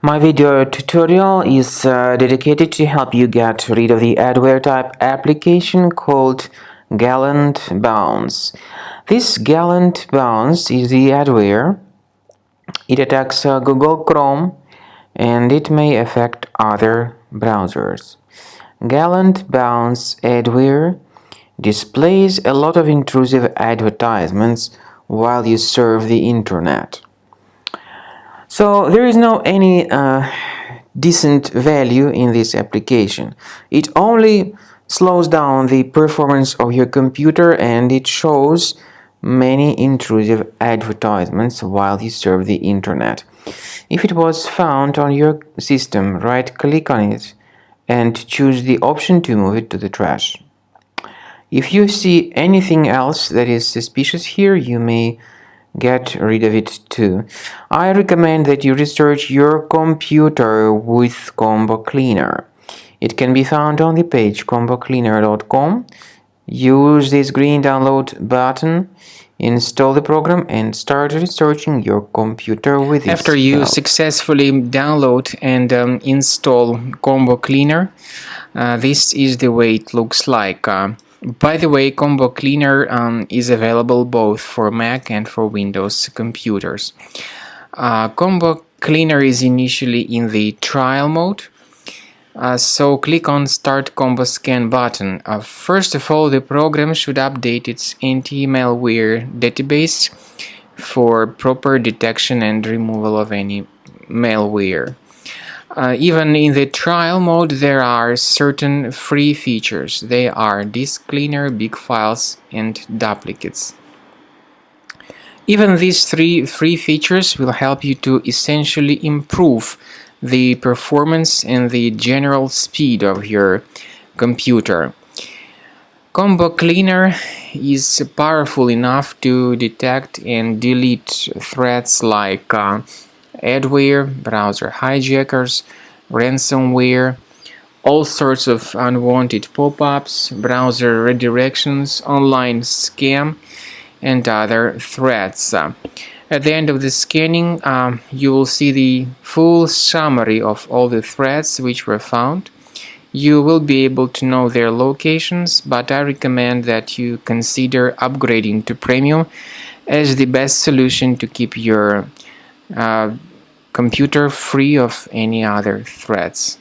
My video tutorial is dedicated to help you get rid of the adware type application called GallantBounce. This GallantBounce is the adware. It attacks Google Chrome and it may affect other browsers. GallantBounce adware displays a lot of intrusive advertisements while you surf the internet. So there is no any decent value in this application. It only slows down the performance of your computer and it shows many intrusive advertisements while you surf the internet. If it was found on your system, right-click on it and choose the option to move it to the trash. If you see anything else that is suspicious here, you may get rid of it too. I recommend that you research your computer with Combo Cleaner. It can be found on the page combocleaner.com. Use this green download button, install the program and start researching your computer with its After you help. successfully download and install Combo Cleaner, this is the way it looks like. By the way, Combo Cleaner is available both for Mac and for Windows computers. Combo Cleaner is initially in the trial mode, so click on Start Combo Scan button. First of all, the program should update its anti-malware database for proper detection and removal of any malware. Even in the trial mode, there are certain free features. They are disk cleaner, big files, and duplicates. Even these three free features will help you to essentially improve the performance and the general speed of your computer. Combo Cleaner is powerful enough to detect and delete threats like adware, browser hijackers, ransomware, all sorts of unwanted pop-ups, browser redirections, online scam, and other threats. At the end of the scanning, you will see the full summary of all the threats which were found. You will be able to know their locations, but I recommend that you consider upgrading to Premium as the best solution to keep your computer free of any other threats.